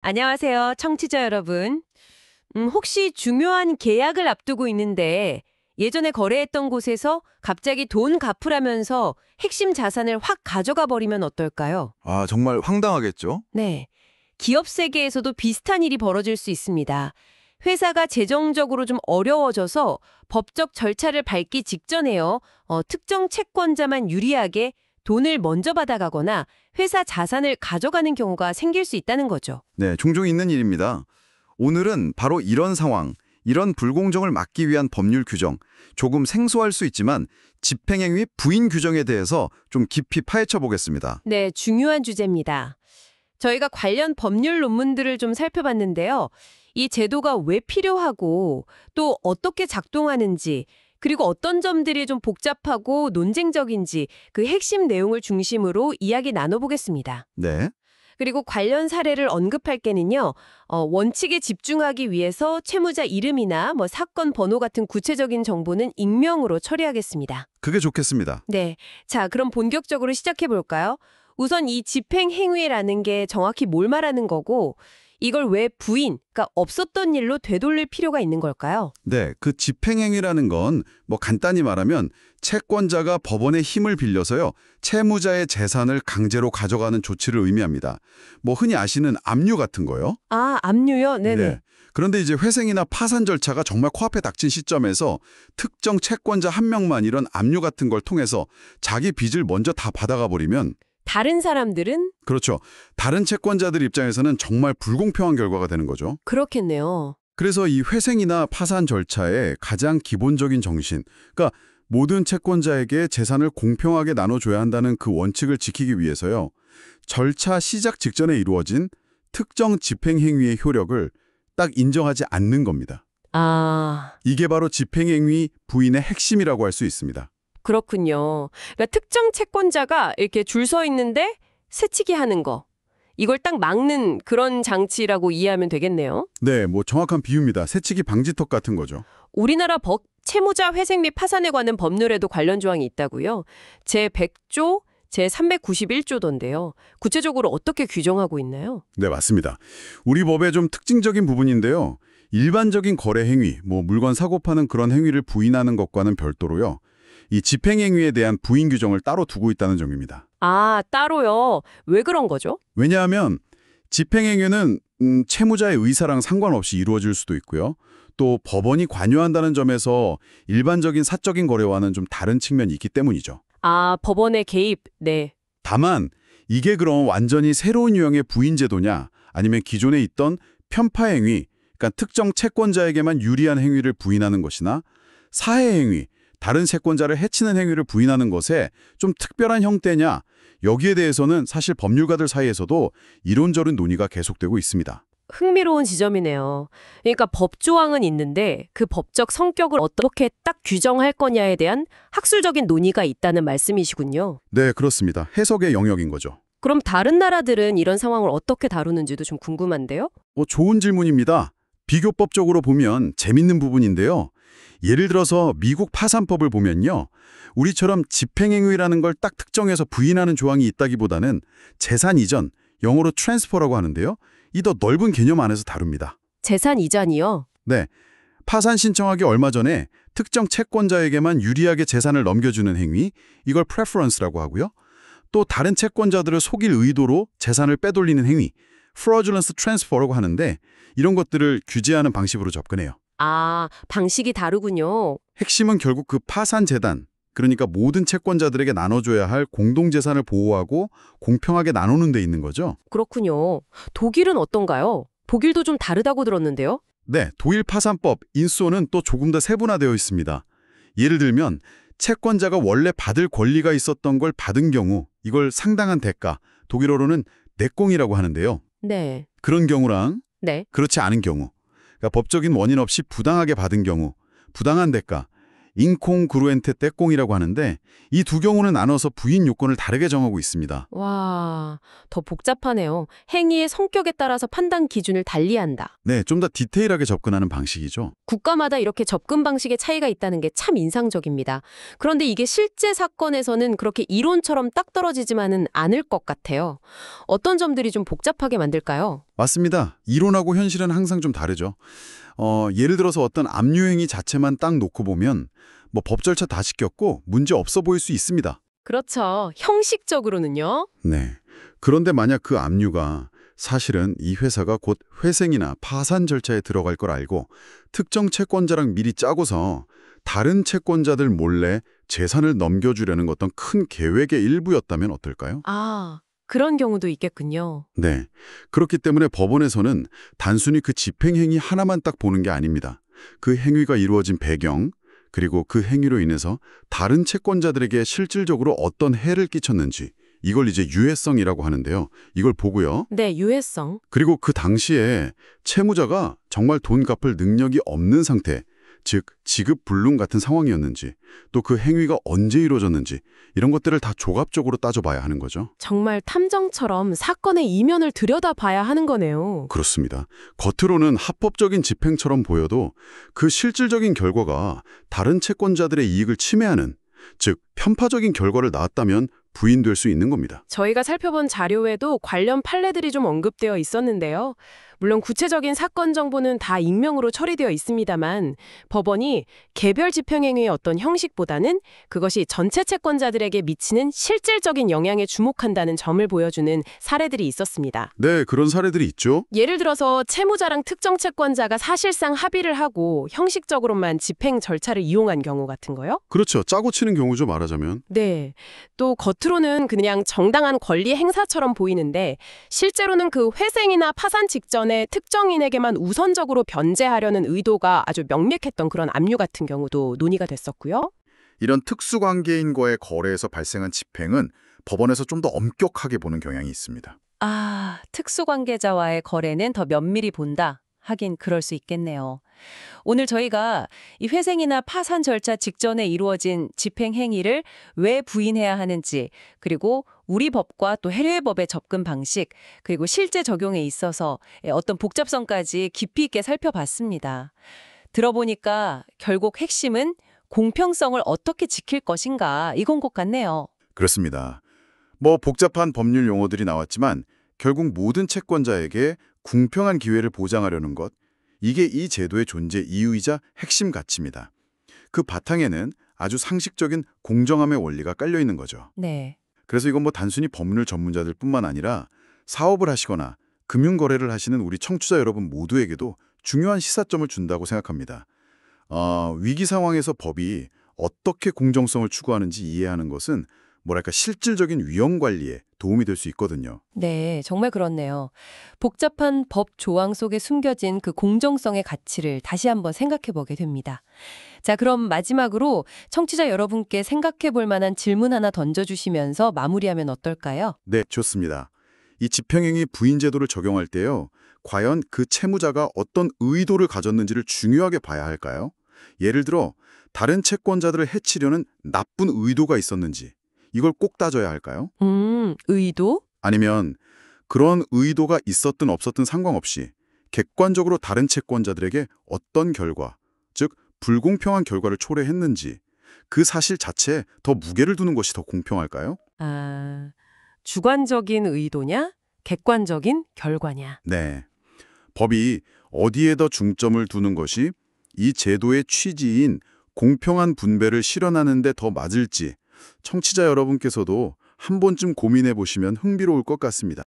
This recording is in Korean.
안녕하세요, 청취자 여러분. 혹시 중요한 계약을 앞두고 있는데 예전에 거래했던 곳에서 갑자기 돈 갚으라면서 핵심 자산을 확 가져가 버리면 어떨까요? 정말 황당하겠죠? 네. 기업 세계에서도 비슷한 일이 벌어질 수 있습니다. 회사가 재정적으로 좀 어려워져서 법적 절차를 밟기 직전에요. 특정 채권자만 유리하게 돈을 먼저 받아가거나 회사 자산을 가져가는 경우가 생길 수 있다는 거죠. 네, 종종 있는 일입니다. 오늘은 바로 이런 상황, 이런 불공정을 막기 위한 법률 규정, 조금 생소할 수 있지만 집행행위 부인 규정에 대해서 좀 깊이 파헤쳐 보겠습니다. 네, 중요한 주제입니다. 저희가 관련 법률 논문들을 좀 살펴봤는데요. 이 제도가 왜 필요하고 또 어떻게 작동하는지 그리고 어떤 점들이 좀 복잡하고 논쟁적인지 그 핵심 내용을 중심으로 이야기 나눠보겠습니다. 네, 그리고 관련 사례를 언급할 때는요, 원칙에 집중하기 위해서 채무자 이름이나 사건 번호 같은 구체적인 정보는 익명으로 처리하겠습니다. 그게 좋겠습니다. 네. 자, 그럼 본격적으로 시작해 볼까요? 우선 이 집행행위라는 게 정확히 뭘 말하는 거고, 이걸 왜 부인, 그러니까 없었던 일로 되돌릴 필요가 있는 걸까요? 네, 그 집행행위라는 건 간단히 말하면 채권자가 법원의 힘을 빌려서요, 채무자의 재산을 강제로 가져가는 조치를 의미합니다. 흔히 아시는 압류 같은 거요. 아, 압류요? 네네. 네. 그런데 이제 회생이나 파산 절차가 정말 코앞에 닥친 시점에서 특정 채권자 한 명만 이런 압류 같은 걸 통해서 자기 빚을 먼저 다 받아가 버리면 다른 사람들은 그렇죠. 다른 채권자들 입장에서는 정말 불공평한 결과가 되는 거죠. 그렇겠네요. 그래서 이 회생이나 파산 절차의 가장 기본적인 정신, 그러니까 모든 채권자에게 재산을 공평하게 나눠줘야 한다는 그 원칙을 지키기 위해서요. 절차 시작 직전에 이루어진 특정 집행행위의 효력을 딱 인정하지 않는 겁니다. 아, 이게 바로 집행행위 부인의 핵심이라고 할 수 있습니다. 그렇군요. 그러니까 특정 채권자가 이렇게 줄 서 있는데 새치기 하는 거. 이걸 딱 막는 그런 장치라고 이해하면 되겠네요. 네, 정확한 비유입니다. 새치기 방지턱 같은 거죠. 우리나라 채무자 회생 및 파산에 관한 법률에도 관련 조항이 있다고요. 제100조, 제391조던데요. 구체적으로 어떻게 규정하고 있나요? 네, 맞습니다. 우리 법의 좀 특징적인 부분인데요. 일반적인 거래 행위, 물건 사고 파는 그런 행위를 부인하는 것과는 별도로요. 이 집행행위에 대한 부인 규정을 따로 두고 있다는 점입니다. 아, 따로요. 왜 그런 거죠? 왜냐하면 집행행위는 채무자의 의사랑 상관없이 이루어질 수도 있고요. 또 법원이 관여한다는 점에서 일반적인 사적인 거래와는 좀 다른 측면이 있기 때문이죠. 아, 법원의 개입. 네. 다만 이게 그럼 완전히 새로운 유형의 부인 제도냐 아니면 기존에 있던 편파행위, 그러니까 특정 채권자에게만 유리한 행위를 부인하는 것이나 사해행위, 다른 채권자를 해치는 행위를 부인하는 것에 좀 특별한 형태냐, 여기에 대해서는 사실 법률가들 사이에서도 이론저론 논의가 계속되고 있습니다. 흥미로운 지점이네요. 그러니까 법조항은 있는데 그 법적 성격을 어떻게 딱 규정할 거냐에 대한 학술적인 논의가 있다는 말씀이시군요. 네, 그렇습니다. 해석의 영역인 거죠. 그럼 다른 나라들은 이런 상황을 어떻게 다루는지도 좀 궁금한데요? 좋은 질문입니다. 비교법적으로 보면 재밌는 부분인데요. 예를 들어서 미국 파산법을 보면요. 우리처럼 집행행위라는 걸 딱 특정해서 부인하는 조항이 있다기보다는 재산 이전, 영어로 트랜스퍼라고 하는데요. 이 더 넓은 개념 안에서 다룹니다. 재산 이전이요? 네, 파산 신청하기 얼마 전에 특정 채권자에게만 유리하게 재산을 넘겨주는 행위, 이걸 preference라고 하고요. 또 다른 채권자들을 속일 의도로 재산을 빼돌리는 행위, fraudulence transfer라고 하는데 이런 것들을 규제하는 방식으로 접근해요. 아, 방식이 다르군요. 핵심은 결국 그 파산 재단, 그러니까 모든 채권자들에게 나눠줘야 할 공동재산을 보호하고 공평하게 나누는 데 있는 거죠. 그렇군요. 독일은 어떤가요? 독일도 좀 다르다고 들었는데요? 네, 독일 파산법 인소는 또 조금 더 세분화되어 있습니다. 예를 들면 채권자가 원래 받을 권리가 있었던 걸 받은 경우 이걸 상당한 대가, 독일어로는 내공이라고 하는데요. 네. 그런 경우랑 네. 그렇지 않은 경우, 그러니까 법적인 원인 없이 부당하게 받은 경우, 부당한 대가, 인콩그루엔테 떼꽁이라고 하는데 이 두 경우는 나눠서 부인 요건을 다르게 정하고 있습니다. 와, 더 복잡하네요. 행위의 성격에 따라서 판단 기준을 달리한다. 네, 좀 더 디테일하게 접근하는 방식이죠. 국가마다 이렇게 접근 방식의 차이가 있다는 게 참 인상적입니다. 그런데 이게 실제 사건에서는 그렇게 이론처럼 딱 떨어지지만은 않을 것 같아요. 어떤 점들이 좀 복잡하게 만들까요? 맞습니다. 이론하고 현실은 항상 좀 다르죠. 예를 들어서 어떤 압류행위 자체만 딱 놓고 보면 뭐 법 절차 다 지켰고 문제 없어 보일 수 있습니다. 그렇죠. 형식적으로는요. 네. 그런데 만약 그 압류가 사실은 이 회사가 곧 회생이나 파산 절차에 들어갈 걸 알고 특정 채권자랑 미리 짜고서 다른 채권자들 몰래 재산을 넘겨주려는 어떤 큰 계획의 일부였다면 어떨까요? 아, 그런 경우도 있겠군요. 네. 그렇기 때문에 법원에서는 단순히 그 집행행위 하나만 딱 보는 게 아닙니다. 그 행위가 이루어진 배경, 그리고 그 행위로 인해서 다른 채권자들에게 실질적으로 어떤 해를 끼쳤는지, 이걸 이제 유해성이라고 하는데요. 이걸 보고요. 네, 유해성. 그리고 그 당시에 채무자가 정말 돈 갚을 능력이 없는 상태, 즉 지급 불능 같은 상황이었는지, 또 그 행위가 언제 이루어졌는지 이런 것들을 다 종합적으로 따져봐야 하는 거죠. 정말 탐정처럼 사건의 이면을 들여다봐야 하는 거네요. 그렇습니다. 겉으로는 합법적인 집행처럼 보여도 그 실질적인 결과가 다른 채권자들의 이익을 침해하는, 즉 편파적인 결과를 낳았다면 부인될 수 있는 겁니다. 저희가 살펴본 자료에도 관련 판례들이 좀 언급되어 있었는데요. 물론 구체적인 사건 정보는 다 익명으로 처리되어 있습니다만 법원이 개별 집행행위의 어떤 형식보다는 그것이 전체 채권자들에게 미치는 실질적인 영향에 주목한다는 점을 보여주는 사례들이 있었습니다. 네, 그런 사례들이 있죠. 예를 들어서 채무자랑 특정 채권자가 사실상 합의를 하고 형식적으로만 집행 절차를 이용한 경우 같은 거요? 그렇죠. 짜고 치는 경우죠, 말하자면. 네. 또 겉으로는 그냥 정당한 권리 행사처럼 보이는데 실제로는 그 회생이나 파산 직전에 특정인에게만 우선적으로 변제하려는 의도가 아주 명백했던 그런 압류 같은 경우도 논의가 됐었고요. 이런 특수관계인과의 거래에서 발생한 집행은 법원에서 좀 더 엄격하게 보는 경향이 있습니다. 아, 특수관계자와의 거래는 더 면밀히 본다. 하긴 그럴 수 있겠네요. 오늘 저희가 이 회생이나 파산 절차 직전에 이루어진 집행 행위를 왜 부인해야 하는지, 그리고 우리 법과 또 해외 법의 접근 방식, 그리고 실제 적용에 있어서 어떤 복잡성까지 깊이 있게 살펴봤습니다. 들어보니까 결국 핵심은 공평성을 어떻게 지킬 것인가, 이건 것 같네요. 그렇습니다. 뭐 복잡한 법률 용어들이 나왔지만 결국 모든 채권자에게 공평한 기회를 보장하려는 것, 이게 이 제도의 존재 이유이자 핵심 가치입니다. 그 바탕에는 아주 상식적인 공정함의 원리가 깔려 있는 거죠. 네. 그래서 이건 뭐 단순히 법률 전문자들 뿐만 아니라 사업을 하시거나 금융거래를 하시는 우리 청취자 여러분 모두에게도 중요한 시사점을 준다고 생각합니다. 위기 상황에서 법이 어떻게 공정성을 추구하는지 이해하는 것은 뭐랄까 실질적인 위험 관리에 도움이 될 수 있거든요. 네, 정말 그렇네요. 복잡한 법 조항 속에 숨겨진 그 공정성의 가치를 다시 한번 생각해 보게 됩니다. 자, 그럼 마지막으로 청취자 여러분께 생각해 볼 만한 질문 하나 던져주시면서 마무리하면 어떨까요? 네, 좋습니다. 이 집행행위 부인 제도를 적용할 때요. 과연 그 채무자가 어떤 의도를 가졌는지를 중요하게 봐야 할까요? 예를 들어 다른 채권자들을 해치려는 나쁜 의도가 있었는지 이걸 꼭 따져야 할까요? 의도? 아니면 그런 의도가 있었든 없었든 상관없이 객관적으로 다른 채권자들에게 어떤 결과, 즉 불공평한 결과를 초래했는지 그 사실 자체에 더 무게를 두는 것이 더 공평할까요? 아, 주관적인 의도냐? 객관적인 결과냐? 네. 법이 어디에 더 중점을 두는 것이 이 제도의 취지인 공평한 분배를 실현하는 데 더 맞을지 청취자 여러분께서도 한 번쯤 고민해 보시면 흥미로울 것 같습니다.